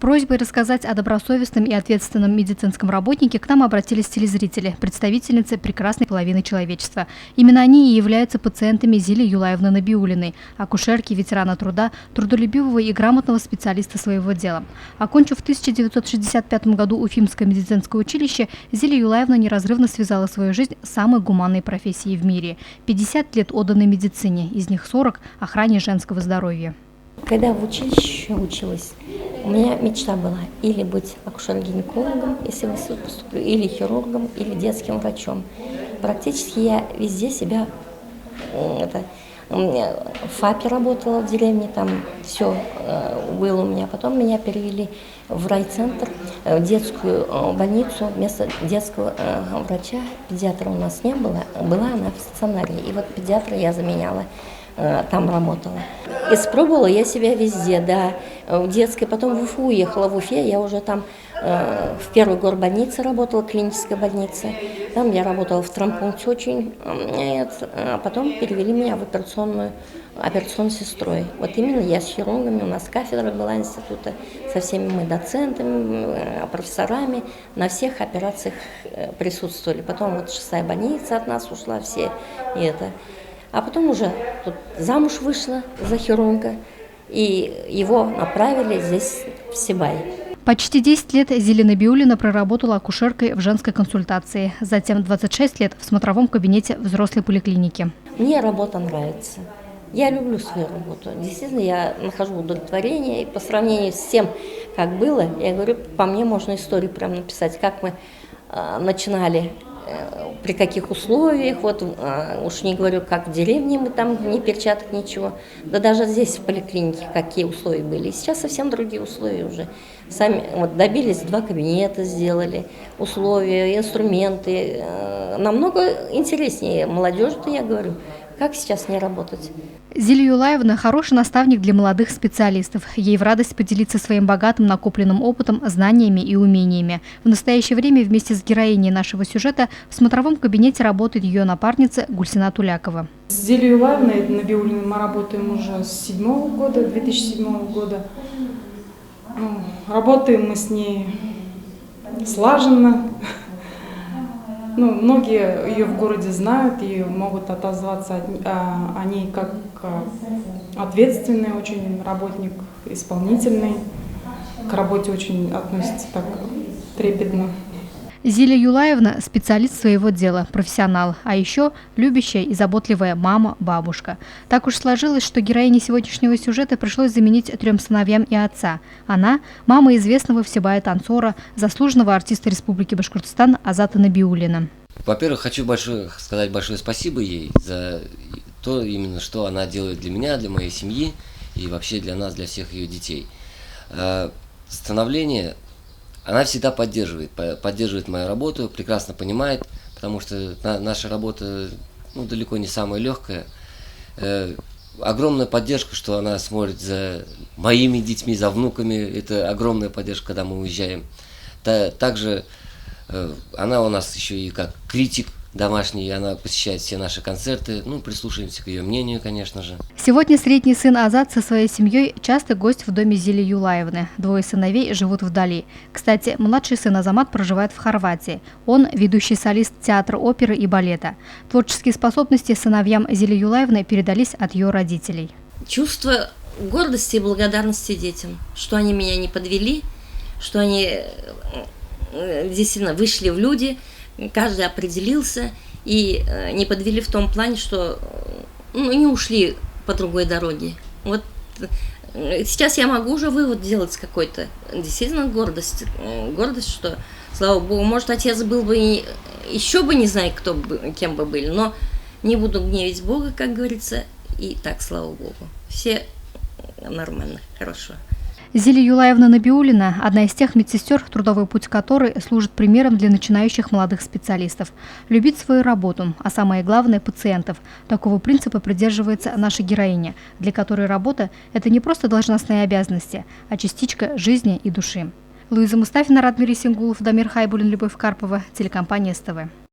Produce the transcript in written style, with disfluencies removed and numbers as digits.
просьбой рассказать о добросовестном и ответственном медицинском работнике к нам обратились телезрители, представительницы прекрасной половины человечества. Именно они и являются пациентами Зили Юлаевны Набиуллиной, акушерки, ветерана труда, трудолюбивого и грамотного специалиста своего дела. Окончив в 1965 году Уфимское медицинское училище, Зиля Юлаевна неразрывно связала свою жизнь с самой гуманной профессией в мире. 50 лет отданы медицине, из них 40 – охране женского здоровья. Когда в училище училась, у меня мечта была или быть акушер-гинекологом, если поступлю, или хирургом, или детским врачом. Практически я везде себя... в ФАПе работала в деревне, там все было у меня. Потом меня перевели в райцентр, в детскую больницу. Вместо детского врача, педиатра у нас не было, была она в стационаре. И вот педиатра я заменяла, там работала. Испробовала я себя везде, да, в детской, потом в Уфу уехала. В Уфе я уже там в первой горбольнице работала, клинической больнице. Там я работала в травмпункте очень, а потом перевели меня в операционной сестрой. Вот именно я с хирургами, у нас кафедра была института, со всеми мы доцентами, профессорами, на всех операциях присутствовали. Потом вот 6-я больница от нас ушла, все и это. А потом уже тут замуж вышла за хирурга, и его направили здесь, в Сибай. Почти 10 лет Зиля Набиуллина проработала акушеркой в женской консультации. Затем 26 лет в смотровом кабинете взрослой поликлиники. Мне работа нравится. Я люблю свою работу. Действительно, я нахожу удовлетворение. И по сравнению с тем, как было, я говорю, по мне можно историю прям написать, как мы начинали, при каких условиях, вот уж не говорю, как в деревне мы там, ни перчаток, ничего, да даже здесь в поликлинике какие условия были. И сейчас совсем другие условия уже. Сами вот добились, 2 кабинета сделали, условия, инструменты. Намного интереснее молодежи-то, я говорю, как сейчас не работать. Зиля Юлаевна – хороший наставник для молодых специалистов. Ей в радость поделиться своим богатым накопленным опытом, знаниями и умениями. В настоящее время вместе с героиней нашего сюжета в смотровом кабинете работает ее напарница Гульсина Тулякова. С Зилей Юлаевной Набиуллиной мы работаем уже с 2007 года. Работаем мы с ней слаженно. Многие ее в городе знают и могут отозваться о ней как ответственный очень работник, исполнительный. К работе очень относится так трепетно. Зиля Юлаевна – специалист своего дела, профессионал, а еще любящая и заботливая мама, бабушка. Так уж сложилось, что героине сегодняшнего сюжета пришлось заменить 3 сыновьям и отца. Она – мама известного в Сибае танцора, заслуженного артиста Республики Башкортостан Азата Набиуллина. Во-первых, хочу сказать большое спасибо ей за то, именно, что она делает для меня, для моей семьи и вообще для нас, для всех ее детей. Становление она всегда поддерживает мою работу, прекрасно понимает, потому что наша работа далеко не самая легкая. Огромная поддержка, что она смотрит за моими детьми, за внуками, это огромная поддержка, когда мы уезжаем. Также она у нас еще и как критик домашний, она посещает все наши концерты, прислушиваемся к ее мнению, конечно же. Сегодня средний сын Азат со своей семьей часто гость в доме Зили Юлаевны. 2 сыновей живут вдали. Кстати, младший сын Азамат проживает в Хорватии. Он ведущий солист театра оперы и балета. Творческие способности сыновьям Зили Юлаевны передались от ее родителей. Чувство гордости и благодарности детям, что они меня не подвели, что они действительно вышли в люди, каждый определился и не подвели в том плане, что не ушли по другой дороге. Вот сейчас я могу уже вывод делать какой-то. Действительно гордость, что, слава Богу, может, отец был бы еще бы не знаю, кем бы были, но не буду гневить Бога, как говорится, и так, слава Богу. Все нормально, хорошо. Зиля Юлаевна Набиуллина – одна из тех медсестер, трудовой путь которой служит примером для начинающих молодых специалистов. Любить свою работу, а самое главное – пациентов. Такого принципа придерживается наша героиня, для которой работа – это не просто должностные обязанности, а частичка жизни и души. Луиза Мустафина, Радмир Исенгулов, Дамир Хайбуллин, Любовь Карпова, телекомпания СТВ.